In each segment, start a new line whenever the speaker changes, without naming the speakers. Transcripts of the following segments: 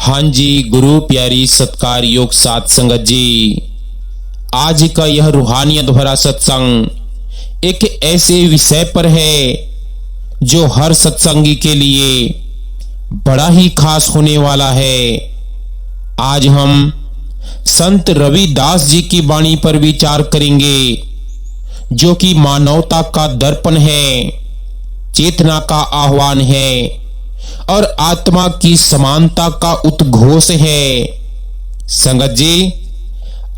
हाँ जी, गुरु प्यारी सत्कार योग साथ संगत जी, आज का यह रूहानियत भरा सत्संग एक ऐसे विषय पर है जो हर सत्संगी के लिए बड़ा ही खास होने वाला है। आज हम संत रविदास जी की वाणी पर विचार करेंगे, जो कि मानवता का दर्पण है, चेतना का आह्वान है और आत्मा की समानता का उद्घोष है। संगत जी,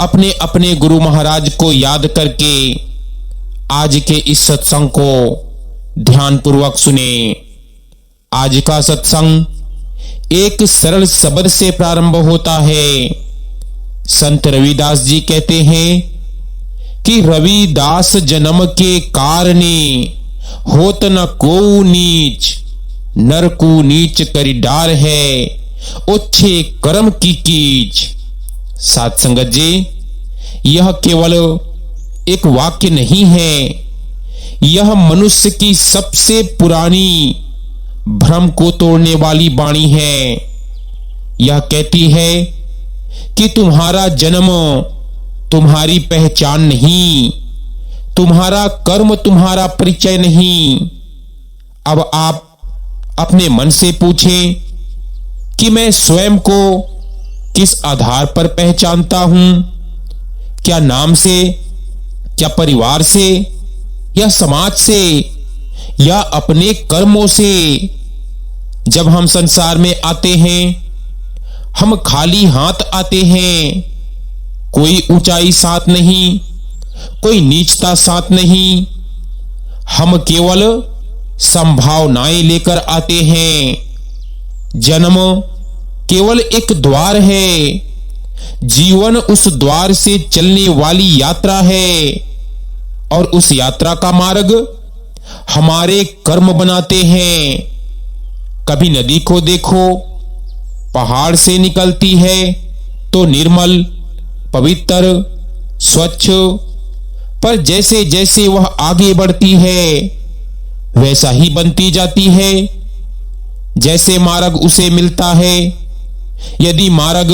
अपने अपने गुरु महाराज को याद करके आज के इस सत्संग को ध्यान पूर्वक सुने। आज का सत्संग एक सरल शब्द से प्रारंभ होता है। संत रविदास जी कहते हैं कि रविदास जन्म के कारणे होत न को नीच, नर को नीच करी डार है, ओछे कर्म की कीच। साथ संगत जी, यह केवल एक वाक्य नहीं है, यह मनुष्य की सबसे पुरानी भ्रम को तोड़ने वाली वाणी है। यह कहती है कि तुम्हारा जन्म तुम्हारी पहचान नहीं, तुम्हारा कर्म तुम्हारा परिचय नहीं। अब आप अपने मन से पूछें कि मैं स्वयं को किस आधार पर पहचानता हूं? क्या नाम से, क्या परिवार से, या समाज से, या अपने कर्मों से? जब हम संसार में आते हैं, हम खाली हाथ आते हैं। कोई ऊंचाई साथ नहीं, कोई नीचता साथ नहीं, हम केवल संभावनाएं लेकर आते हैं। जन्म केवल एक द्वार है, जीवन उस द्वार से चलने वाली यात्रा है और उस यात्रा का मार्ग हमारे कर्म बनाते हैं। कभी नदी को देखो, पहाड़ से निकलती है तो निर्मल, पवित्र, स्वच्छ, पर जैसे जैसे वह आगे बढ़ती है वैसा ही बनती जाती है जैसे मार्ग उसे मिलता है। यदि मार्ग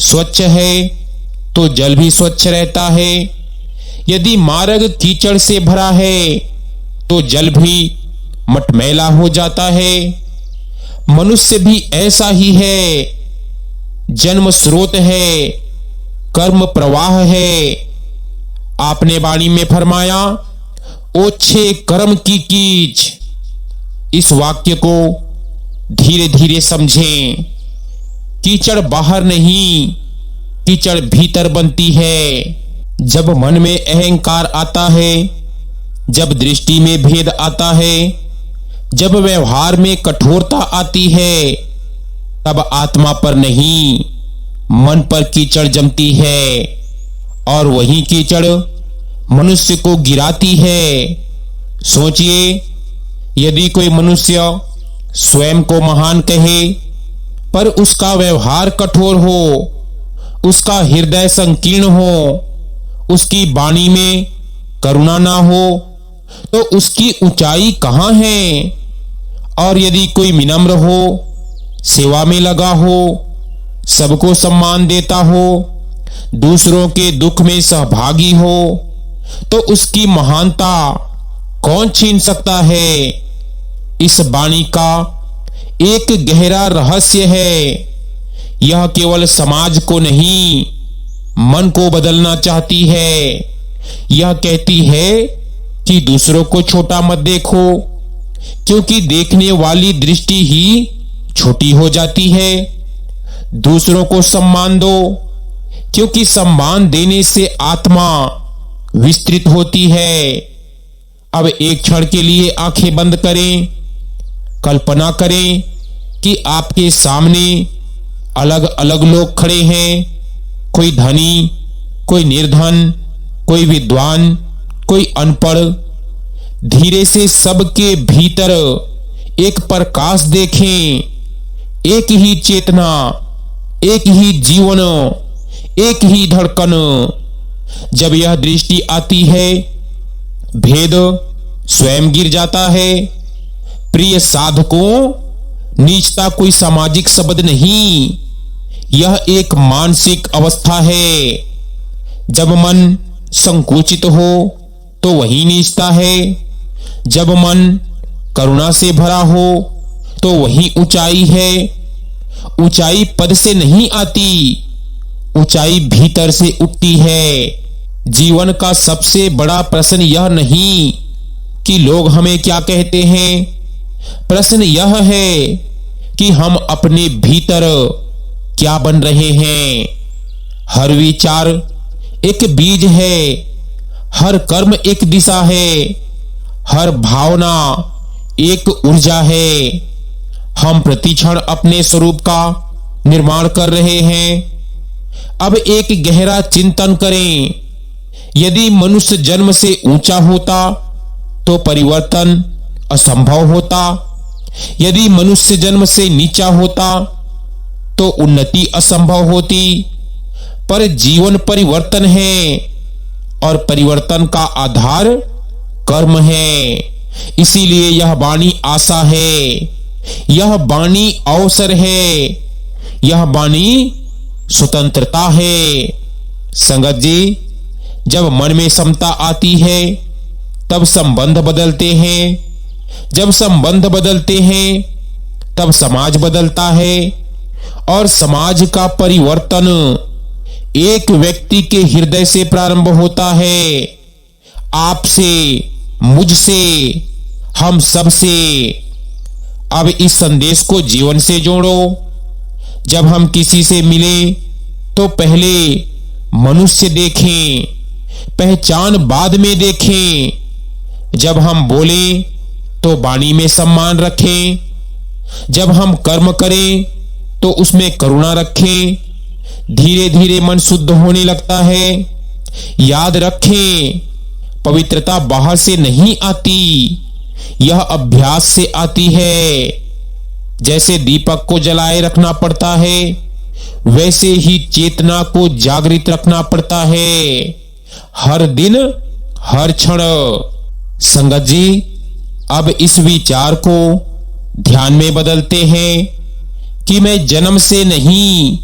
स्वच्छ है तो जल भी स्वच्छ रहता है, यदि मार्ग कीचड़ से भरा है तो जल भी मटमैला हो जाता है। मनुष्य भी ऐसा ही है, जन्म स्रोत है, कर्म प्रवाह है। आपने वाणी में फरमाया, ओछे कर्म की कीच। इस वाक्य को धीरे धीरे समझें। कीचड़ बाहर नहीं, कीचड़ भीतर बनती है। जब मन में अहंकार आता है, जब दृष्टि में भेद आता है, जब व्यवहार में कठोरता आती है, तब आत्मा पर नहीं, मन पर कीचड़ जमती है और वही कीचड़ मनुष्य को गिराती है। सोचिए, यदि कोई मनुष्य स्वयं को महान कहे पर उसका व्यवहार कठोर हो, उसका हृदय संकीर्ण हो, उसकी वाणी में करुणा ना हो, तो उसकी ऊंचाई कहां है? और यदि कोई विनम्र हो, सेवा में लगा हो, सबको सम्मान देता हो, दूसरों के दुख में सहभागी हो, तो उसकी महानता कौन छीन सकता है? इस वाणी का एक गहरा रहस्य है। यह केवल समाज को नहीं, मन को बदलना चाहती है। यह कहती है कि दूसरों को छोटा मत देखो, क्योंकि देखने वाली दृष्टि ही छोटी हो जाती है। दूसरों को सम्मान दो, क्योंकि सम्मान देने से आत्मा विस्तृत होती है। अब एक क्षण के लिए आंखें बंद करें, कल्पना करें कि आपके सामने अलग अलग लोग खड़े हैं। कोई धनी, कोई निर्धन, कोई विद्वान, कोई अनपढ़। धीरे से सबके भीतर एक प्रकाश देखें, एक ही चेतना, एक ही जीवन, एक ही धड़कन। जब यह दृष्टि आती है, भेद स्वयं गिर जाता है। प्रिय साधकों, नीचता कोई सामाजिक शब्द नहीं, यह एक मानसिक अवस्था है। जब मन संकुचित हो तो वही नीचता है, जब मन करुणा से भरा हो तो वही ऊंचाई है। ऊंचाई पद से नहीं आती, ऊंचाई भीतर से उठती है। जीवन का सबसे बड़ा प्रश्न यह नहीं कि लोग हमें क्या कहते हैं, प्रश्न यह है कि हम अपने भीतर क्या बन रहे हैं। हर विचार एक बीज है, हर कर्म एक दिशा है, हर भावना एक ऊर्जा है। हम प्रतिक्षण अपने स्वरूप का निर्माण कर रहे हैं। अब एक गहरा चिंतन करें। यदि मनुष्य जन्म से ऊंचा होता तो परिवर्तन असंभव होता, यदि मनुष्य जन्म से नीचा होता तो उन्नति असंभव होती। पर जीवन परिवर्तन है और परिवर्तन का आधार कर्म है। इसीलिए यह वाणी आशा है, यह वाणी अवसर है, यह वाणी स्वतंत्रता है। संगत जी, जब मन में समता आती है तब संबंध बदलते हैं, जब संबंध बदलते हैं तब समाज बदलता है और समाज का परिवर्तन एक व्यक्ति के हृदय से प्रारंभ होता है। आपसे, मुझसे, हम सबसे। अब इस संदेश को जीवन से जोड़ो। जब हम किसी से मिलें तो पहले मनुष्य देखें, पहचान बाद में देखें। जब हम बोलें तो वाणी में सम्मान रखें, जब हम कर्म करें तो उसमें करुणा रखें। धीरे धीरे मन शुद्ध होने लगता है। याद रखें, पवित्रता बाहर से नहीं आती, यह अभ्यास से आती है। जैसे दीपक को जलाए रखना पड़ता है, वैसे ही चेतना को जागृत रखना पड़ता है, हर दिन, हर क्षण। संगत जी, अब इस विचार को ध्यान में बदलते हैं कि मैं जन्म से नहीं,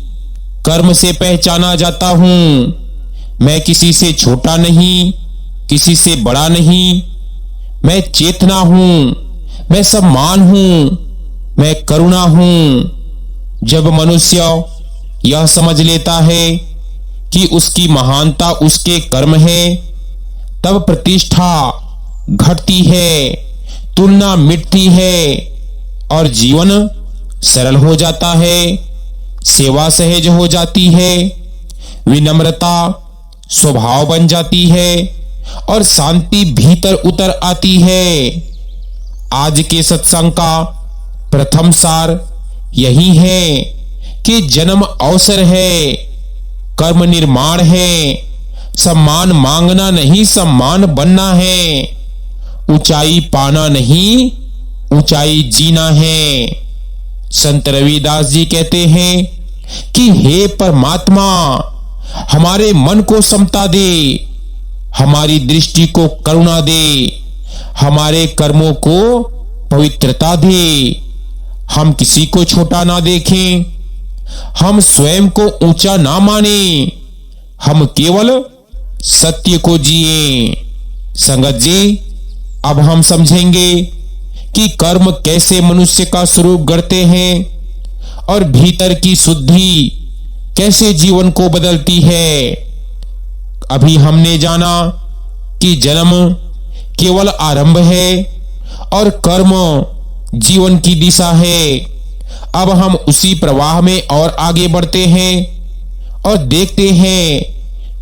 कर्म से पहचाना जाता हूं। मैं किसी से छोटा नहीं, किसी से बड़ा नहीं। मैं चेतना हूं, मैं सम्मान हूं, मैं करुणा हूं। जब मनुष्य यह समझ लेता है कि उसकी महानता उसके कर्म है, तब प्रतिष्ठा घटती है, तुलना मिटती है और जीवन सरल हो जाता है। सेवा सहज हो जाती है, विनम्रता स्वभाव बन जाती है और शांति भीतर उतर आती है। आज के सत्संग का प्रथम सार यही है कि जन्म अवसर है, कर्म निर्माण है, सम्मान मांगना नहीं, सम्मान बनना है। ऊंचाई पाना नहीं, ऊंचाई जीना है। संत रविदास जी कहते हैं कि हे परमात्मा, हमारे मन को समता दे, हमारी दृष्टि को करुणा दे, हमारे कर्मों को पवित्रता दे। हम किसी को छोटा ना देखें, हम स्वयं को ऊंचा ना माने, हम केवल सत्य को जिए। संगत जी, अब हम समझेंगे कि कर्म कैसे मनुष्य का स्वरूप गढ़ते हैं और भीतर की शुद्धि कैसे जीवन को बदलती है। अभी हमने जाना कि जन्म केवल आरंभ है और कर्म जीवन की दिशा है। अब हम उसी प्रवाह में और आगे बढ़ते हैं और देखते हैं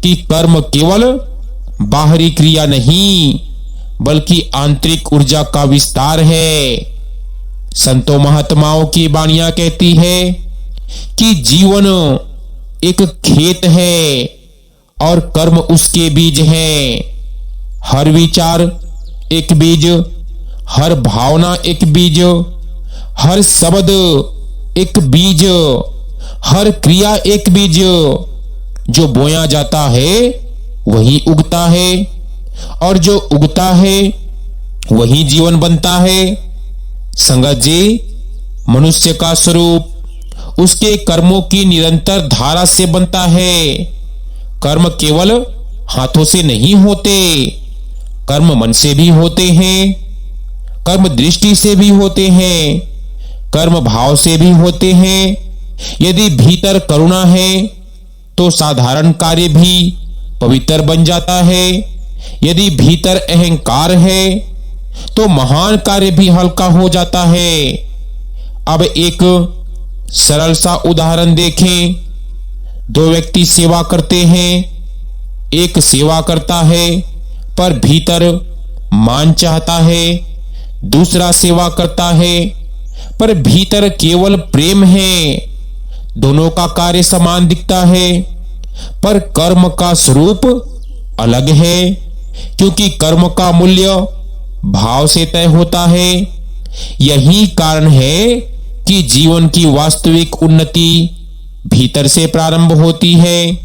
कि कर्म केवल बाहरी क्रिया नहीं बल्कि आंतरिक ऊर्जा का विस्तार है। संतों महात्माओं की वाणियां कहती है कि जीवन एक खेत है और कर्म उसके बीज हैं। हर विचार एक बीज, हर भावना एक बीज, हर शब्द एक बीज, हर क्रिया एक बीज। जो बोया जाता है वही उगता है और जो उगता है वही जीवन बनता है। संगत जी, मनुष्य का स्वरूप उसके कर्मों की निरंतर धारा से बनता है। कर्म केवल हाथों से नहीं होते, कर्म मन से भी होते हैं, कर्म दृष्टि से भी होते हैं, कर्म भाव से भी होते हैं। यदि भीतर करुणा है तो साधारण कार्य भी पवित्र बन जाता है। यदि भीतर अहंकार है तो महान कार्य भी हल्का हो जाता है। अब एक सरल सा उदाहरण देखें। दो व्यक्ति सेवा करते हैं। एक सेवा करता है पर भीतर मान चाहता है, दूसरा सेवा करता है पर भीतर केवल प्रेम है। दोनों का कार्य समान दिखता है पर कर्म का स्वरूप अलग है, क्योंकि कर्म का मूल्य भाव से तय होता है। यही कारण है कि जीवन की वास्तविक उन्नति भीतर से प्रारंभ होती है।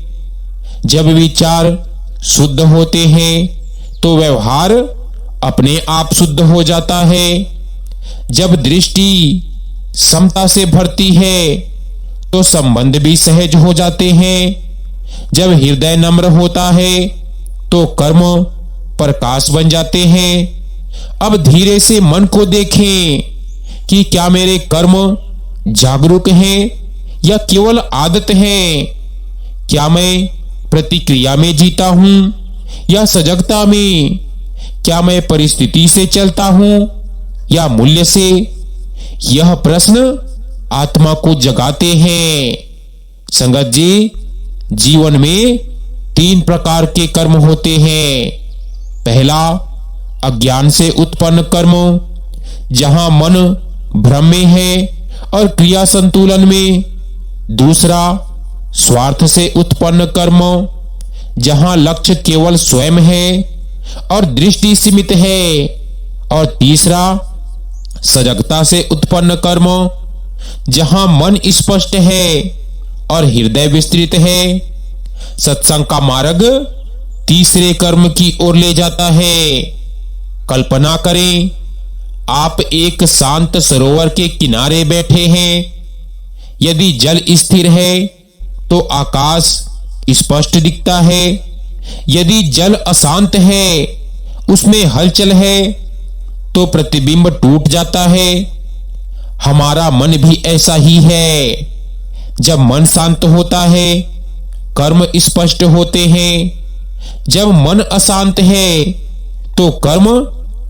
जब विचार शुद्ध होते हैं तो व्यवहार अपने आप शुद्ध हो जाता है। जब दृष्टि समता से भरती है तो संबंध भी सहज हो जाते हैं। जब हृदय नम्र होता है तो कर्म प्रकाश बन जाते हैं। अब धीरे से मन को देखें कि क्या मेरे कर्म जागरूक हैं या केवल आदत है। क्या मैं प्रतिक्रिया में जीता हूं या सजगता में? क्या मैं परिस्थिति से चलता हूं या मूल्य से? यह प्रश्न आत्मा को जगाते हैं। संगत जी, जीवन में 3 प्रकार के कर्म होते हैं। पहला, अज्ञान से उत्पन्न कर्म, जहां मन भ्रम में है और क्रिया संतुलन में। दूसरा, स्वार्थ से उत्पन्न कर्म, जहां लक्ष्य केवल स्वयं है और दृष्टि सीमित है। और तीसरा, सजगता से उत्पन्न कर्म, जहां मन स्पष्ट है और हृदय विस्तृत है। सत्संग का मार्ग तीसरे कर्म की ओर ले जाता है। कल्पना करें, आप एक शांत सरोवर के किनारे बैठे हैं। यदि जल स्थिर है तो आकाश स्पष्ट दिखता है। यदि जल अशांत है, उसमें हलचल है, तो प्रतिबिंब टूट जाता है। हमारा मन भी ऐसा ही है। जब मन शांत होता है, कर्म स्पष्ट होते हैं। जब मन अशांत है तो कर्म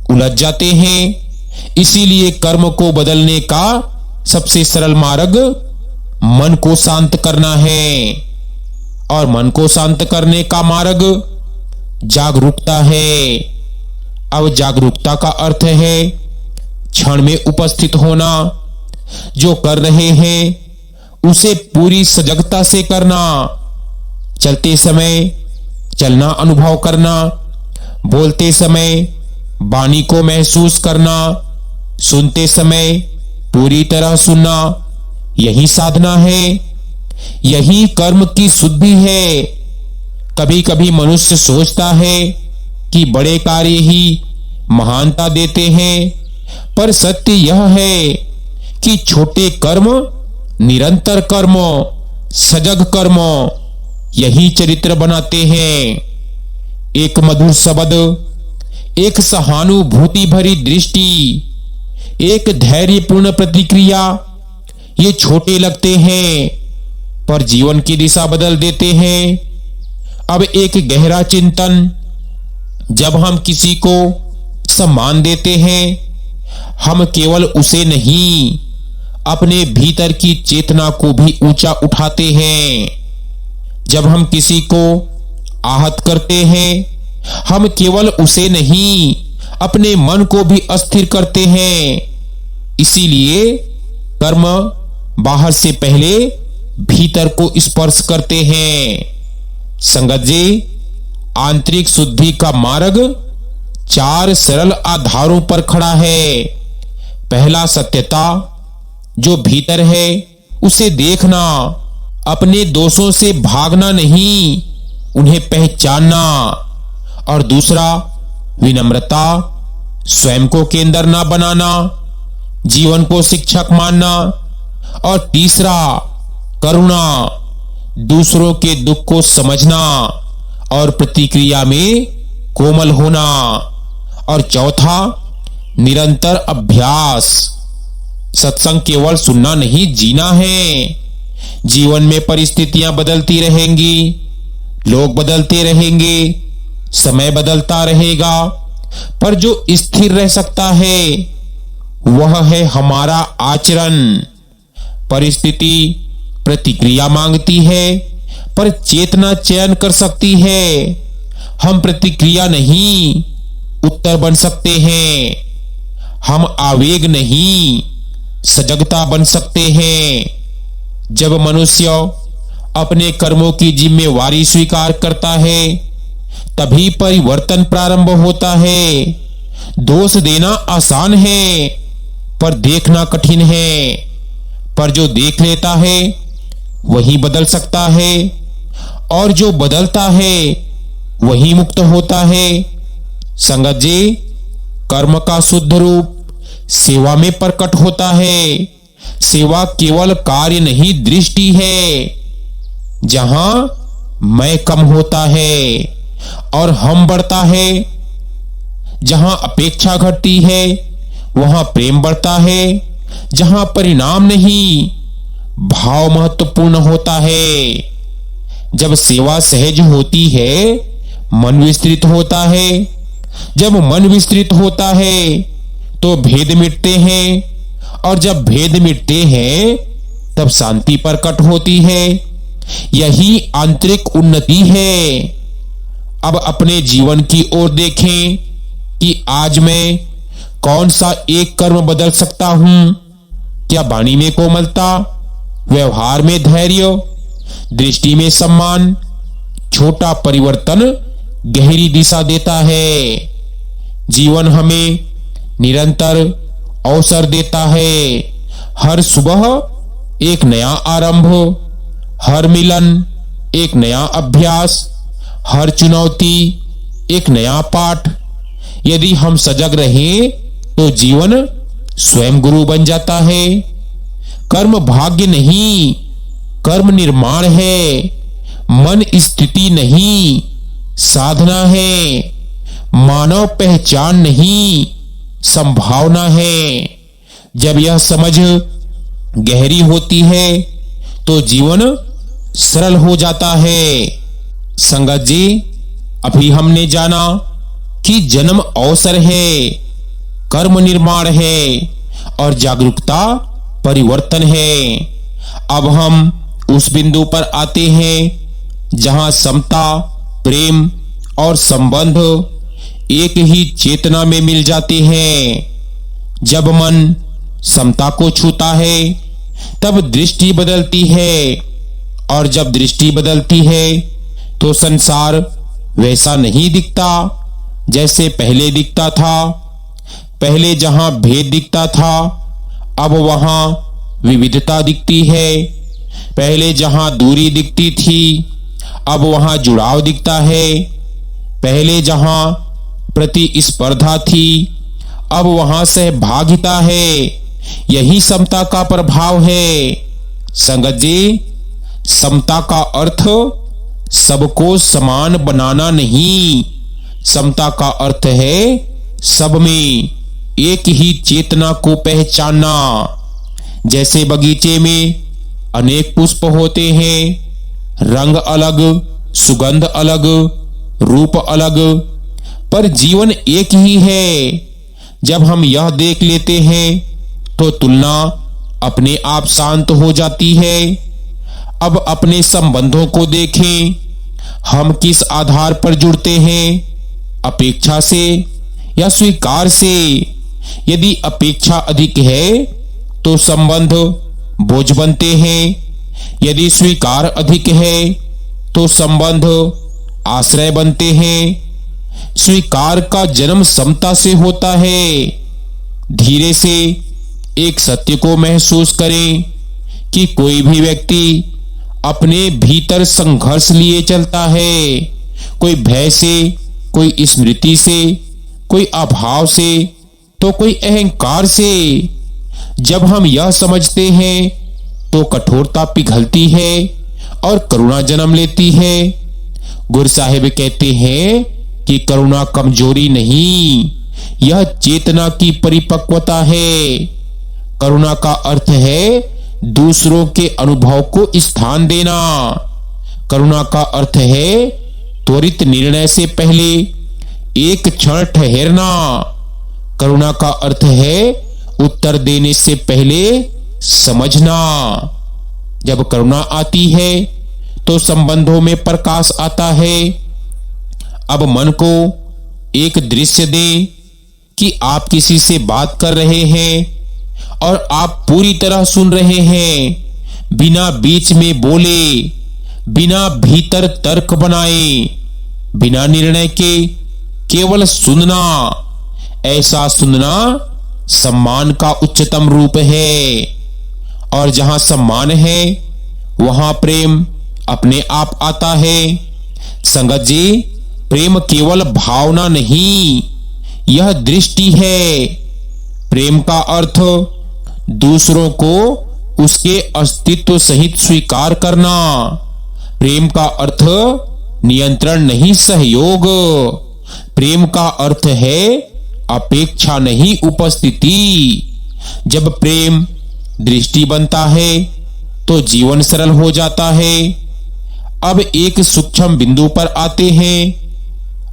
उलझ जाते हैं। इसीलिए कर्म को बदलने का सबसे सरल मार्ग मन को शांत करना है। और मन को शांत करने का मार्ग जागरूकता है। अब जागरूकता का अर्थ है क्षण में उपस्थित होना। जो कर रहे हैं उसे पूरी सजगता से करना। चलते समय चलना अनुभव करना, बोलते समय वाणी को महसूस करना, सुनते समय पूरी तरह सुनना। यही साधना है, यही कर्म की शुद्धि है। कभी कभी मनुष्य सोचता है कि बड़े कार्य ही महानता देते हैं, पर सत्य यह है कि छोटे कर्म, निरंतर कर्म, सजग कर्म यही चरित्र बनाते हैं। एक मधुर शब्द, एक सहानुभूति भरी दृष्टि, एक धैर्यपूर्ण प्रतिक्रिया, ये छोटे लगते हैं पर जीवन की दिशा बदल देते हैं। अब एक गहरा चिंतन, जब हम किसी को सम्मान देते हैं, हम केवल उसे नहीं, अपने भीतर की चेतना को भी ऊंचा उठाते हैं। जब हम किसी को आहत करते हैं, हम केवल उसे नहीं, अपने मन को भी अस्थिर करते हैं। इसीलिए कर्म बाहर से पहले भीतर को स्पर्श करते हैं। संगत जी, आंतरिक शुद्धि का मार्ग 4 सरल आधारों पर खड़ा है। पहला, सत्यता, जो भीतर है उसे देखना, अपने दोषों से भागना नहीं, उन्हें पहचानना। और दूसरा, विनम्रता, स्वयं को केंद्र ना बनाना, जीवन को शिक्षक मानना और तीसरा करुणा, दूसरों के दुख को समझना और प्रतिक्रिया में कोमल होना। और चौथा निरंतर अभ्यास। सत्संग केवल सुनना नहीं, जीना है। जीवन में परिस्थितियां बदलती रहेंगी, लोग बदलते रहेंगे, समय बदलता रहेगा, पर जो स्थिर रह सकता है वह है हमारा आचरण। परिस्थिति प्रतिक्रिया मांगती है, पर चेतना चयन कर सकती है। हम प्रतिक्रिया नहीं, उत्तर बन सकते हैं। हम आवेग नहीं, सजगता बन सकते हैं। जब मनुष्य अपने कर्मों की जिम्मेवारी स्वीकार करता है, तभी परिवर्तन प्रारंभ होता है। दोष देना आसान है, पर देखना कठिन है। पर जो देख लेता है वही बदल सकता है, और जो बदलता है वही मुक्त होता है। संगत जी, कर्म का शुद्ध रूप सेवा में प्रकट होता है। सेवा केवल कार्य नहीं, दृष्टि है। जहां मैं कम होता है और हम बढ़ता है, जहां अपेक्षा घटती है वहां प्रेम बढ़ता है, जहां परिणाम नहीं भाव महत्वपूर्ण होता है। जब सेवा सहज होती है, मन विस्तृत होता है। जब मन विस्तृत होता है तो भेद मिटते हैं, और जब भेद मिटते हैं तब शांति प्रकट होती है। यही आंतरिक उन्नति है। अब अपने जीवन की ओर देखें कि आज मैं कौन सा एक कर्म बदल सकता हूं। क्या वाणी में कोमलता, व्यवहार में धैर्य, दृष्टि में सम्मान? छोटा परिवर्तन गहरी दिशा देता है। जीवन हमें निरंतर अवसर देता है। हर सुबह एक नया आरंभ, हर मिलन एक नया अभ्यास, हर चुनौती एक नया पाठ। यदि हम सजग रहें तो जीवन स्वयं गुरु बन जाता है। कर्म भाग्य नहीं, कर्म निर्माण है। मन स्थिति नहीं, साधना है। मानव पहचान नहीं, संभावना है। जब यह समझ गहरी होती है तो जीवन सरल हो जाता है। संगत जी, अभी हमने जाना कि जन्म अवसर है, कर्म निर्माण है और जागरूकता परिवर्तन है। अब हम उस बिंदु पर आते हैं जहां समता, प्रेम और संबंध एक ही चेतना में मिल जाते हैं। जब मन समता को छूता है तब दृष्टि बदलती है, और जब दृष्टि बदलती है तो संसार वैसा नहीं दिखता जैसे पहले दिखता था। पहले जहां भेद दिखता था, अब वहां विविधता दिखती है। पहले जहां दूरी दिखती थी, अब वहां जुड़ाव दिखता है। पहले जहां प्रतिस्पर्धा थी, अब वहां सहभागिता है। यही समता का प्रभाव है। संगत जी, समता का अर्थ सबको समान बनाना नहीं, समता का अर्थ है सब में एक ही चेतना को पहचानना। जैसे बगीचे में अनेक पुष्प होते हैं, रंग अलग, सुगंध अलग, रूप अलग, पर जीवन एक ही है। जब हम यह देख लेते हैं तो तुलना अपने आप शांत हो जाती है। अब अपने संबंधों को देखें, हम किस आधार पर जुड़ते हैं, अपेक्षा से या स्वीकार से? यदि अपेक्षा अधिक है तो संबंध बोझ बनते हैं, यदि स्वीकार अधिक है तो संबंध आश्रय बनते हैं। स्वीकार का जन्म समता से होता है। धीरे से एक सत्य को महसूस करें कि कोई भी व्यक्ति अपने भीतर संघर्ष लिए चलता है, कोई भय से, कोई स्मृति से, कोई अभाव से, तो कोई अहंकार से। जब हम यह समझते हैं तो कठोरता पिघलती है और करुणा जन्म लेती है। गुरु साहिब कहते हैं कि करुणा कमजोरी नहीं, यह चेतना की परिपक्वता है। करुणा का अर्थ है दूसरों के अनुभव को स्थान देना। करुणा का अर्थ है त्वरित निर्णय से पहले एक क्षण ठहरना। करुणा का अर्थ है उत्तर देने से पहले समझना। जब करुणा आती है तो संबंधों में प्रकाश आता है। अब मन को एक दृश्य दें कि आप किसी से बात कर रहे हैं और आप पूरी तरह सुन रहे हैं, बिना बीच में बोले, बिना भीतर तर्क बनाए, बिना निर्णय के केवल सुनना। ऐसा सुनना सम्मान का उच्चतम रूप है। और जहां सम्मान है वहां प्रेम अपने आप आता है। संगत जी, प्रेम केवल भावना नहीं, यह दृष्टि है। प्रेम का अर्थ दूसरों को उसके अस्तित्व सहित स्वीकार करना। प्रेम का अर्थ नियंत्रण नहीं, सहयोग। प्रेम का अर्थ है अपेक्षा नहीं, उपस्थिति। जब प्रेम दृष्टि बनता है तो जीवन सरल हो जाता है। अब एक सूक्ष्म बिंदु पर आते हैं।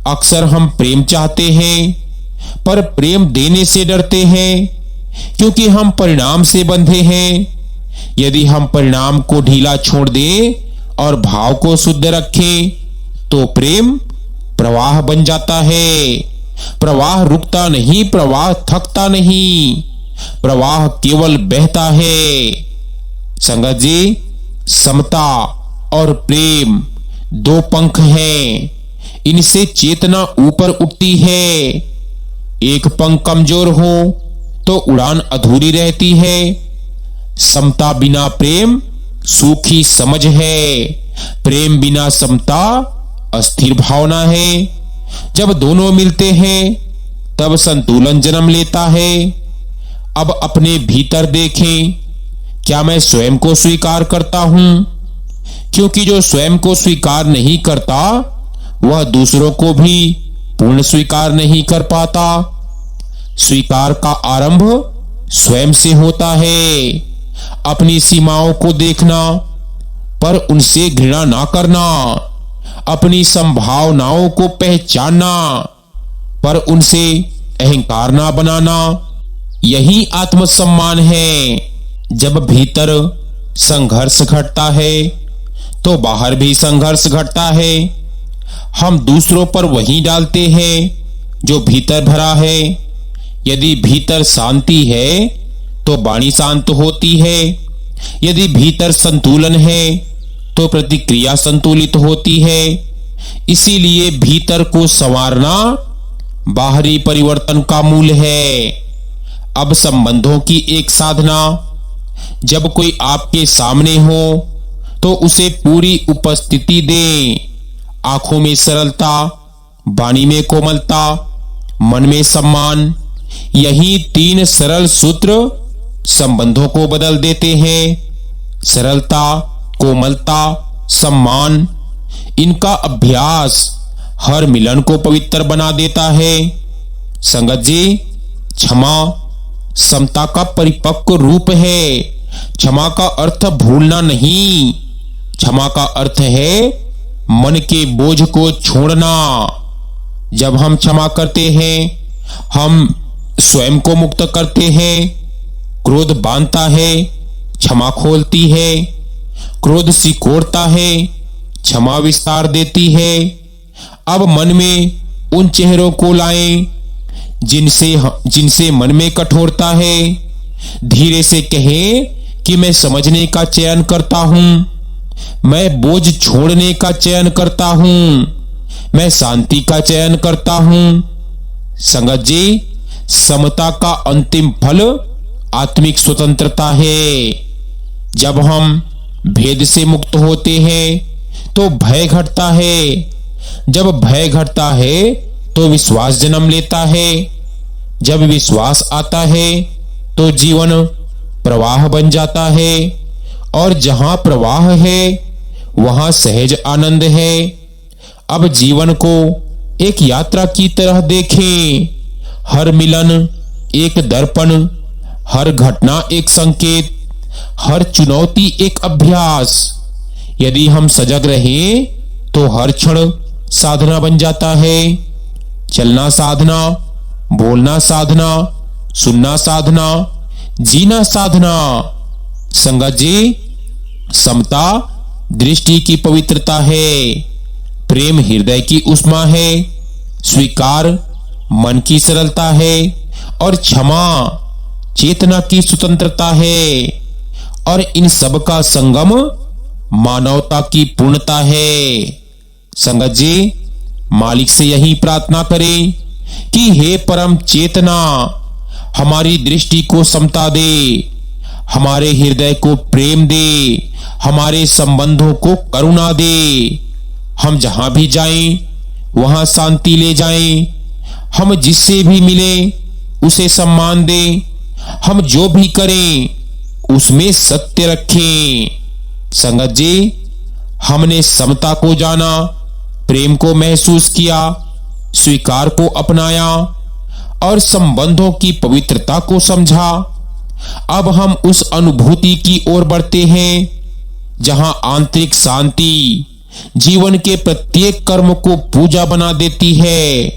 अक्सर हम प्रेम चाहते हैं पर प्रेम देने से डरते हैं, क्योंकि हम परिणाम से बंधे हैं। यदि हम परिणाम को ढीला छोड़ दें और भाव को शुद्ध रखें तो प्रेम प्रवाह बन जाता है। प्रवाह रुकता नहीं, प्रवाह थकता नहीं, प्रवाह केवल बहता है। संगत जी, समता और प्रेम दो पंख हैं, इनसे चेतना ऊपर उठती है। एक पंख कमजोर हो तो उड़ान अधूरी रहती है। समता बिना प्रेम सूखी समझ है, प्रेम बिना समता अस्थिर भावना है। जब दोनों मिलते हैं तब संतुलन जन्म लेता है। अब अपने भीतर देखें, क्या मैं स्वयं को स्वीकार करता हूं? क्योंकि जो स्वयं को स्वीकार नहीं करता वह दूसरों को भी पूर्ण स्वीकार नहीं कर पाता। स्वीकार का आरंभ स्वयं से होता है। अपनी सीमाओं को देखना पर उनसे घृणा ना करना, अपनी संभावनाओं को पहचानना पर उनसे अहंकार ना बनाना, यही आत्मसम्मान है। जब भीतर संघर्ष घटता है तो बाहर भी संघर्ष घटता है। हम दूसरों पर वही डालते हैं जो भीतर भरा है। यदि भीतर शांति है तो वाणी शांत होती है। यदि भीतर संतुलन है तो प्रतिक्रिया संतुलित होती है। इसीलिए भीतर को संवारना बाहरी परिवर्तन का मूल है। अब संबंधों की एक साधना, जब कोई आपके सामने हो तो उसे पूरी उपस्थिति दें। आंखों में सरलता, वाणी में कोमलता, मन में सम्मान, यही तीन सरल सूत्र संबंधों को बदल देते हैं। सरलता, कोमलता, सम्मान, इनका अभ्यास हर मिलन को पवित्र बना देता है। संगत जी, क्षमा समता का परिपक्व रूप है। क्षमा का अर्थ भूलना नहीं, क्षमा का अर्थ है मन के बोझ को छोड़ना। जब हम क्षमा करते हैं हम स्वयं को मुक्त करते हैं। क्रोध बांधता है, क्षमा खोलती है। क्रोध सिकोड़ता है, क्षमा विस्तार देती है। अब मन में उन चेहरों को लाएं जिनसे मन में कठोरता है। धीरे से कहें कि मैं समझने का चयन करता हूं, मैं बोझ छोड़ने का चयन करता हूं, मैं शांति का चयन करता हूं। संगत जी, समता का अंतिम फल आत्मिक स्वतंत्रता है। जब हम भेद से मुक्त होते हैं तो भय घटता है। जब भय घटता है तो विश्वास जन्म लेता है। जब विश्वास आता है तो जीवन प्रवाह बन जाता है और जहां प्रवाह है वहां सहज आनंद है। अब जीवन को एक यात्रा की तरह देखें। हर मिलन एक दर्पण, हर घटना एक संकेत, हर चुनौती एक अभ्यास। यदि हम सजग रहें तो हर क्षण साधना बन जाता है। चलना साधना, बोलना साधना, सुनना साधना, जीना साधना। संगत जी, समता दृष्टि की पवित्रता है, प्रेम हृदय की उष्मा है, स्वीकार मन की सरलता है और क्षमा चेतना की स्वतंत्रता है। और इन सब का संगम मानवता की पूर्णता है। संगत जी, मालिक से यही प्रार्थना करें कि हे परम चेतना, हमारी दृष्टि को समता दे, हमारे हृदय को प्रेम दे, हमारे संबंधों को करुणा दे। हम जहां भी जाएं वहां शांति ले जाएं। हम जिससे भी मिले उसे सम्मान दें। हम जो भी करें उसमें सत्य रखें। संगत जी, हमने समता को जाना, प्रेम को महसूस किया, स्वीकार को अपनाया और संबंधों की पवित्रता को समझा। अब हम उस अनुभूति की ओर बढ़ते हैं जहां आंतरिक शांति जीवन के प्रत्येक कर्म को पूजा बना देती है।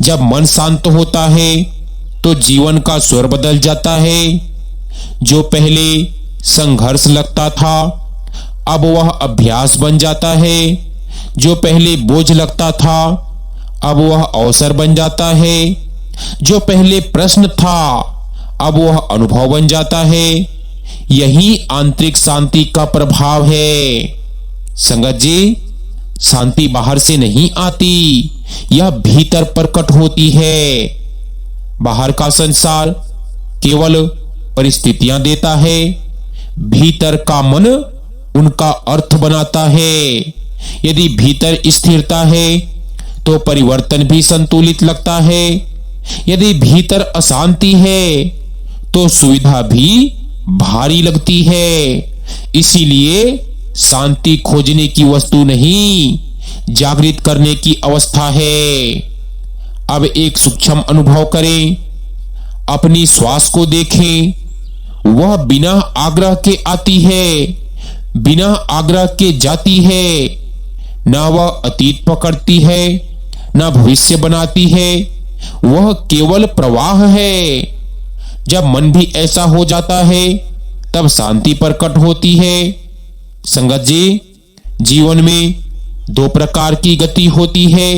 जब मन शांत होता है तो जीवन का स्वर बदल जाता है। जो पहले संघर्ष लगता था अब वह अभ्यास बन जाता है। जो पहले बोझ लगता था अब वह अवसर बन जाता है। जो पहले प्रश्न था अब वह अनुभव बन जाता है। यही आंतरिक शांति का प्रभाव है। संगत जी, शांति बाहर से नहीं आती, यह भीतर प्रकट होती है। बाहर का संसार केवल परिस्थितियां देता है, भीतर का मन उनका अर्थ बनाता है। यदि भीतर स्थिरता है तो परिवर्तन भी संतुलित लगता है। यदि भीतर अशांति है तो सुविधा भी भारी लगती है। इसीलिए शांति खोजने की वस्तु नहीं, जागृत करने की अवस्था है। अब एक सूक्ष्म अनुभव करें। अपनी श्वास को देखें। वह बिना आग्रह के आती है, बिना आग्रह के जाती है। ना वह अतीत पकड़ती है, ना भविष्य बनाती है। वह केवल प्रवाह है। जब मन भी ऐसा हो जाता है तब शांति प्रकट होती है। संगत जी, जीवन में दो प्रकार की गति होती है।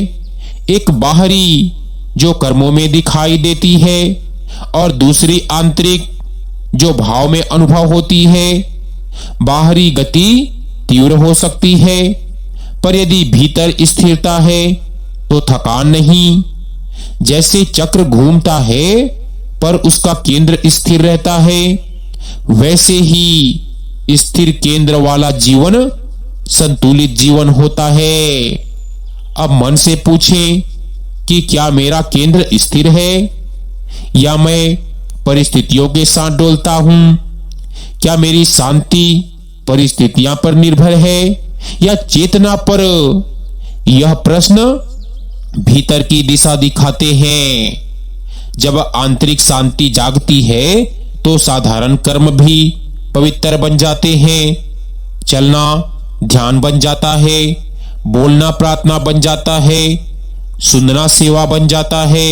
एक बाहरी जो कर्मों में दिखाई देती है और दूसरी आंतरिक जो भाव में अनुभव होती है। बाहरी गति तीव्र हो सकती है, पर यदि भीतर स्थिरता है तो थकान नहीं। जैसे चक्र घूमता है पर उसका केंद्र स्थिर रहता है, वैसे ही स्थिर केंद्र वाला जीवन संतुलित जीवन होता है। अब मन से पूछें कि क्या मेरा केंद्र स्थिर है या मैं परिस्थितियों के साथ डोलता हूं? क्या मेरी शांति परिस्थितियां पर निर्भर है या चेतना पर? यह प्रश्न भीतर की दिशा दिखाते हैं। जब आंतरिक शांति जागती है तो साधारण कर्म भी पवित्र बन जाते हैं। चलना ध्यान बन जाता है, बोलना प्रार्थना बन जाता है, सुनना सेवा बन जाता है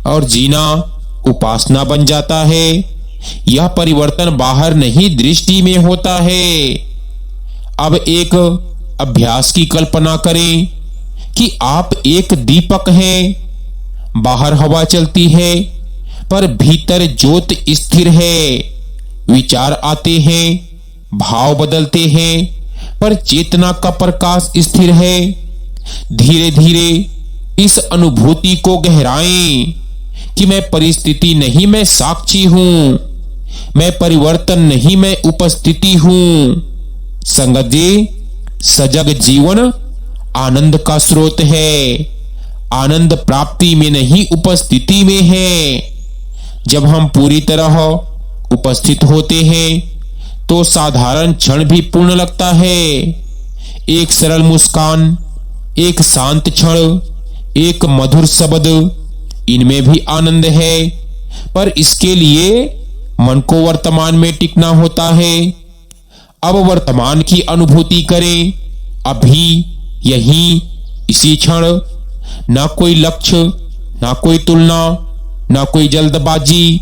और जीना उपासना बन जाता है। यह परिवर्तन बाहर नहीं, दृष्टि में होता है। अब एक अभ्यास की कल्पना करें कि आप एक दीपक हैं। बाहर हवा चलती है पर भीतर ज्योत स्थिर है। विचार आते हैं, भाव बदलते हैं, पर चेतना का प्रकाश स्थिर है। धीरे धीरे इस अनुभूति को गहराएं कि मैं परिस्थिति नहीं, मैं साक्षी हूं। मैं परिवर्तन नहीं, मैं उपस्थिति हूं। संगत जी, सजग जीवन आनंद का स्रोत है। आनंद प्राप्ति में नहीं, उपस्थिति में है। जब हम पूरी तरह उपस्थित होते हैं तो साधारण क्षण भी पूर्ण लगता है। एक सरल मुस्कान, एक शांत क्षण, एक मधुर शब्द, इनमें भी आनंद है। पर इसके लिए मन को वर्तमान में टिकना होता है। अब वर्तमान की अनुभूति करें, अभी, यहीं, इसी क्षण। ना कोई लक्ष्य, ना कोई तुलना, ना कोई जल्दबाजी,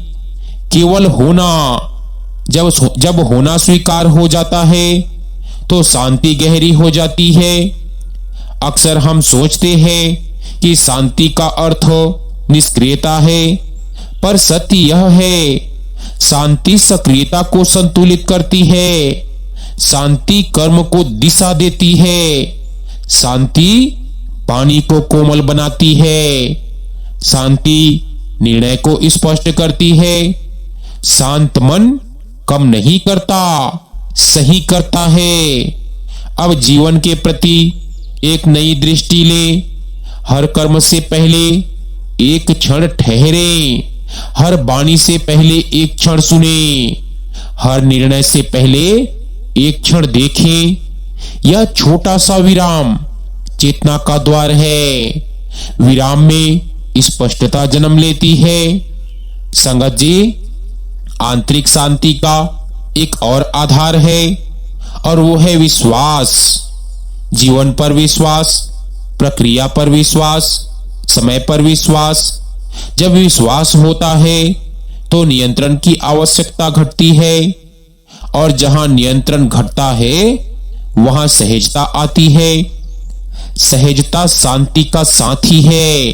केवल होना। जब होना स्वीकार हो जाता है तो शांति गहरी हो जाती है। अक्सर हम सोचते हैं कि शांति का अर्थ निष्क्रियता है, पर सत्य यह है, शांति सक्रियता को संतुलित करती है। शांति कर्म को दिशा देती है। शांति पानी को कोमल बनाती है। शांति निर्णय को स्पष्ट करती है। शांत मन कम नहीं करता, सही करता है। अब जीवन के प्रति एक नई दृष्टि ले। हर कर्म से पहले एक क्षण ठहरे, हर वाणी से पहले एक क्षण सुने, हर निर्णय से पहले एक क्षण देखें। यह छोटा सा विराम चेतना का द्वार है। विराम में स्पष्टता जन्म लेती है। संगत जी, आंतरिक शांति का एक और आधार है, और वो है विश्वास। जीवन पर विश्वास, प्रक्रिया पर विश्वास, समय पर विश्वास। जब विश्वास होता है तो नियंत्रण की आवश्यकता घटती है, और जहां नियंत्रण घटता है वहां सहजता आती है। सहजता शांति का साथी है।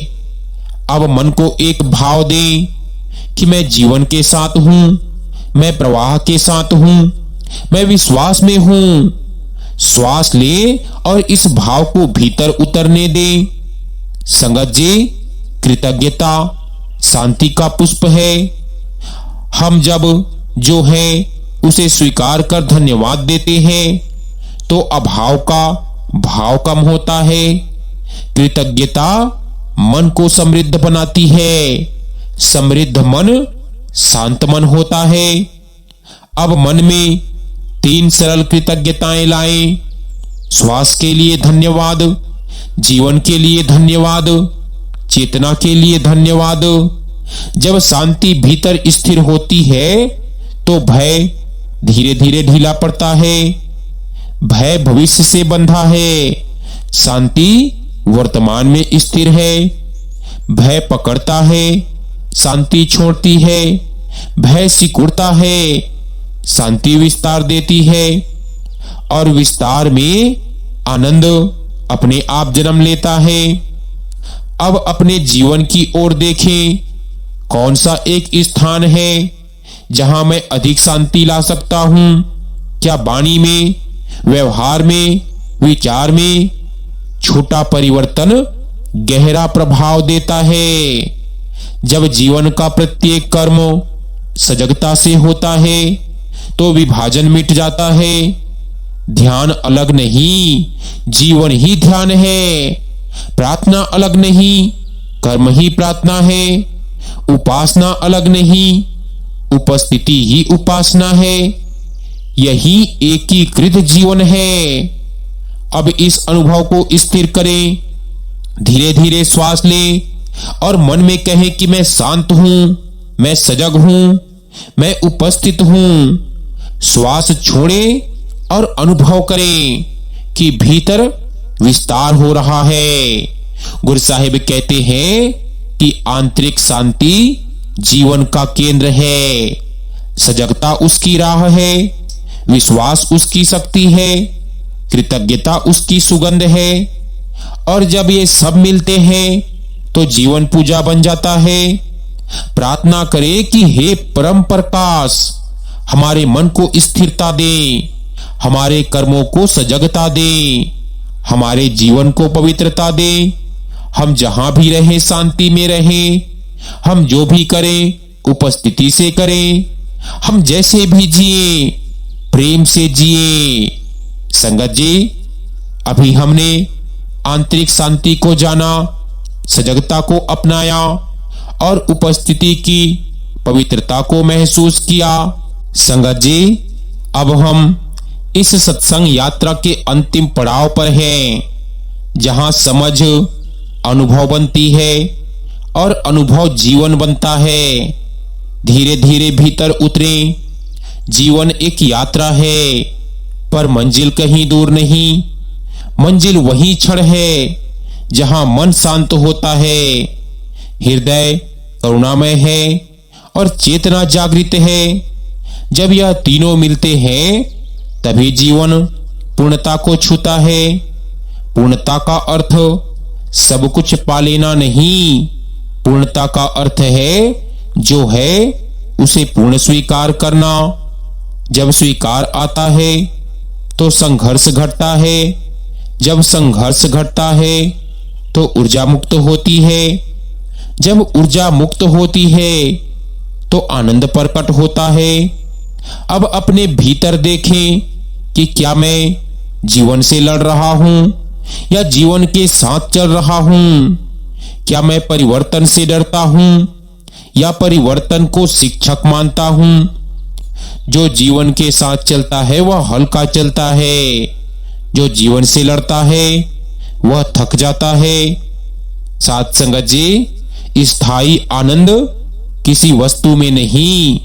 अब मन को एक भाव दें कि मैं जीवन के साथ हूं, मैं प्रवाह के साथ हूं, मैं विश्वास में हूं। श्वास ले और इस भाव को भीतर उतरने दे। संगत जी, कृतज्ञता शांति का पुष्प है। हम जब जो है उसे स्वीकार कर धन्यवाद देते हैं तो अभाव का भाव कम होता है। कृतज्ञता मन को समृद्ध बनाती है। समृद्ध मन शांत मन होता है। अब मन में 3 सरल कृतज्ञताएं लाएं। श्वास के लिए धन्यवाद, जीवन के लिए धन्यवाद, चेतना के लिए धन्यवाद। जब शांति भीतर स्थिर होती है तो भय धीरे धीरे ढीला पड़ता है। भय भविष्य से बंधा है, शांति वर्तमान में स्थिर है। भय पकड़ता है, शांति छोड़ती है। भय सिकुड़ता है, शांति विस्तार देती है, और विस्तार में आनंद अपने आप जन्म लेता है। अब अपने जीवन की ओर देखें। कौन सा एक स्थान है जहां मैं अधिक शांति ला सकता हूं? क्या वाणी में, व्यवहार में, विचार में? छोटा परिवर्तन गहरा प्रभाव देता है। जब जीवन का प्रत्येक कर्म सजगता से होता है तो विभाजन मिट जाता है। ध्यान अलग नहीं, जीवन ही ध्यान है। प्रार्थना अलग नहीं, कर्म ही प्रार्थना है। उपासना अलग नहीं, उपस्थिति ही उपासना है। यही एकीकृत जीवन है। अब इस अनुभव को स्थिर करें। धीरे धीरे श्वास लें और मन में कहें कि मैं शांत हूं, मैं सजग हूं, मैं उपस्थित हूं। श्वास छोड़ें और अनुभव करें कि भीतर विस्तार हो रहा है। गुरु साहिब कहते हैं कि आंतरिक शांति जीवन का केंद्र है। सजगता उसकी राह है, विश्वास उसकी शक्ति है, कृतज्ञता उसकी सुगंध है। और जब ये सब मिलते हैं तो जीवन पूजा बन जाता है। प्रार्थना करें कि हे परम प्रकाश, हमारे मन को स्थिरता दे, हमारे कर्मों को सजगता दे, हमारे जीवन को पवित्रता दे। हम जहां भी रहें शांति में रहें। हम जो भी करें उपस्थिति से करें। हम जैसे भी जिए प्रेम से जिए। संगत जी, अभी हमने आंतरिक शांति को जाना, सजगता को अपनाया और उपस्थिति की पवित्रता को महसूस किया। संगत जी, अब हम इस सत्संग यात्रा के अंतिम पड़ाव पर हैं, जहां समझ अनुभव बनती है और अनुभव जीवन बनता है। धीरे धीरे भीतर उतरें। जीवन एक यात्रा है, पर मंजिल कहीं दूर नहीं। मंजिल वही क्षण है जहां मन शांत होता है, हृदय करुणामय है और चेतना जागृत है। जब यह तीनों मिलते हैं तभी जीवन पूर्णता को छूता है। पूर्णता का अर्थ सब कुछ पा लेना नहीं, पूर्णता का अर्थ है जो है उसे पूर्ण स्वीकार करना। जब स्वीकार आता है तो संघर्ष घटता है। जब संघर्ष घटता है तो ऊर्जा मुक्त होती है। जब ऊर्जा मुक्त होती है तो आनंद प्रकट होता है। अब अपने भीतर देखें कि क्या मैं जीवन से लड़ रहा हूं या जीवन के साथ चल रहा हूं। क्या मैं परिवर्तन से डरता हूं या परिवर्तन को शिक्षक मानता हूं। जो जीवन के साथ चलता है वह हल्का चलता है, जो जीवन से लड़ता है वह थक जाता है। साथ संगत जी, स्थायी आनंद किसी वस्तु में नहीं,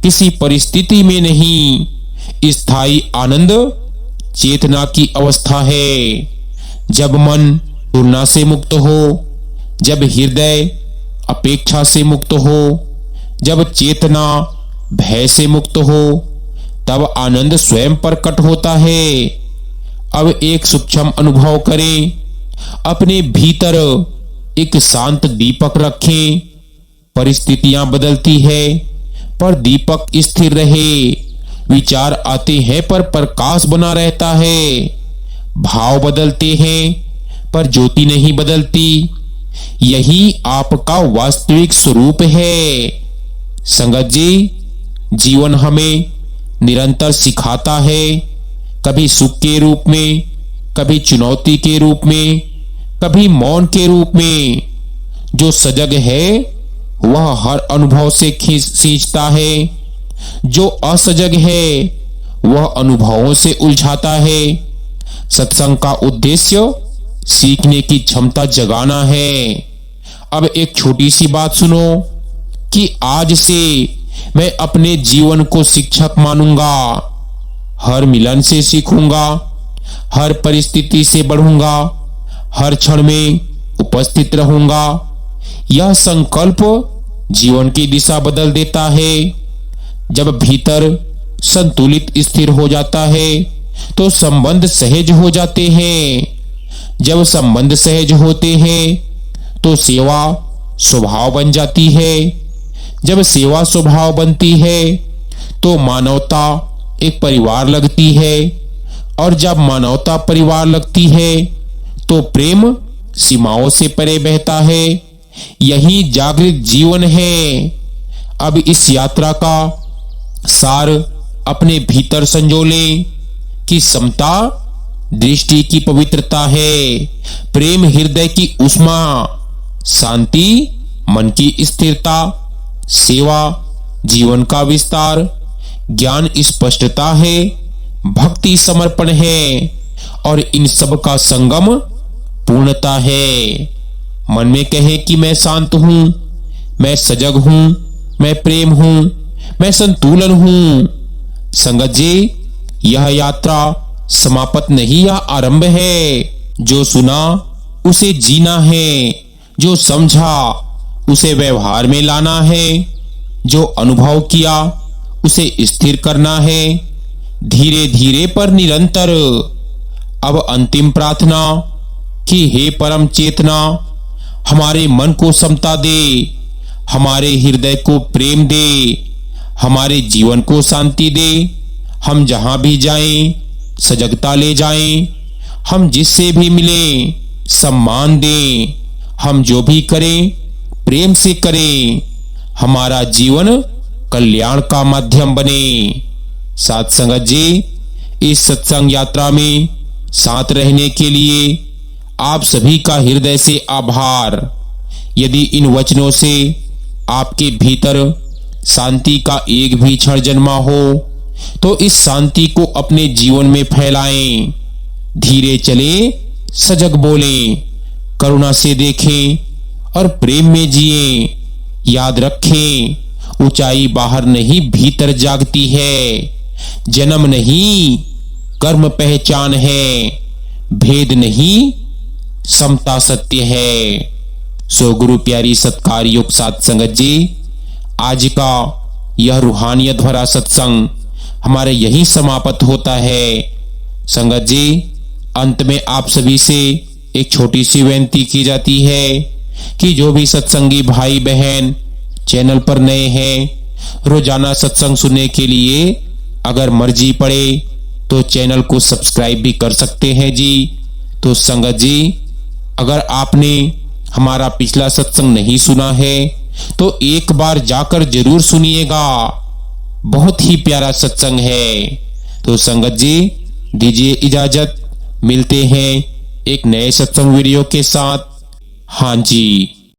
किसी परिस्थिति में नहीं। स्थायी आनंद चेतना की अवस्था है। जब मन तुलना से मुक्त हो, जब हृदय अपेक्षा से मुक्त हो, जब चेतना भय से मुक्त हो, तब आनंद स्वयं प्रकट होता है। अब एक सूक्ष्म अनुभव करें। अपने भीतर एक शांत दीपक रखें। परिस्थितियां बदलती है पर दीपक स्थिर रहे। विचार आते हैं पर प्रकाश बना रहता है। भाव बदलते हैं पर ज्योति नहीं बदलती। यही आपका वास्तविक स्वरूप है। संगत जी, जीवन हमें निरंतर सिखाता है, कभी सुख के रूप में, कभी चुनौती के रूप में, कभी मौन के रूप में। जो सजग है वह हर अनुभव से सींचता है, जो असजग है वह अनुभवों से उलझाता है। सत्संग का उद्देश्य सीखने की क्षमता जगाना है। अब एक छोटी सी बात सुनो कि आज से मैं अपने जीवन को शिक्षक मानूंगा। हर मिलन से सीखूंगा, हर परिस्थिति से बढ़ूंगा, हर क्षण में उपस्थित रहूंगा। यह संकल्प जीवन की दिशा बदल देता है। जब भीतर संतुलित स्थिर हो जाता है तो संबंध सहज हो जाते हैं। जब संबंध सहज होते हैं तो सेवा स्वभाव बन जाती है। जब सेवा स्वभाव बनती है तो मानवता एक परिवार लगती है, और जब मानवता परिवार लगती है तो प्रेम सीमाओं से परे बहता है। यही जागृत जीवन है। अब इस यात्रा का सार अपने भीतर संजो लें कि समता दृष्टि की पवित्रता है, प्रेम हृदय की उष्मा, शांति मन की स्थिरता, सेवा जीवन का विस्तार, ज्ञान स्पष्टता है, भक्ति समर्पण है, और इन सब का संगम पूर्णता है। मन में कहे कि मैं शांत हूं, मैं सजग हूं, मैं प्रेम हूं, मैं संतुलन हूं। संगत जी, यह यात्रा समाप्त नहीं या आरंभ है। जो सुना उसे जीना है, जो समझा उसे व्यवहार में लाना है, जो अनुभव किया उसे स्थिर करना है, धीरे धीरे पर निरंतर। अब अंतिम प्रार्थना कि हे परम चेतना, हमारे मन को समता दे, हमारे हृदय को प्रेम दे, हमारे जीवन को शांति दे। हम जहां भी जाएं सजगता ले जाएं, हम जिससे भी मिलें सम्मान दें, हम जो भी करें प्रेम से करें, हमारा जीवन कल्याण का माध्यम बने। साथ संगत जी, इस सत्संग यात्रा में साथ रहने के लिए आप सभी का हृदय से आभार। यदि इन वचनों से आपके भीतर शांति का एक भी क्षण जन्मा हो, तो इस शांति को अपने जीवन में फैलाएं। धीरे चलें, सजग बोलें, करुणा से देखें और प्रेम में जिएं। याद रखें, ऊंचाई बाहर नहीं भीतर जागती है। जन्म नहीं, कर्म पहचान है। भेद नहीं, समता सत्य है। सो गुरु प्यारी सत्कार योग साध संगत जी, आज का यह रूहानियत भरा सत्संग हमारे यही समाप्त होता है। संगत जी, अंत में आप सभी से एक छोटी सी विनती की जाती है कि जो भी सत्संगी भाई बहन चैनल पर नए हैं, रोजाना सत्संग सुनने के लिए अगर मर्जी पड़े तो चैनल को सब्सक्राइब भी कर सकते हैं जी। तो संगत जी, अगर आपने हमारा पिछला सत्संग नहीं सुना है तो एक बार जाकर जरूर सुनिएगा, बहुत ही प्यारा सत्संग है। तो संगत जी, दीजिए इजाजत, मिलते हैं एक नए सत्संग वीडियो के साथ। हाँ जी।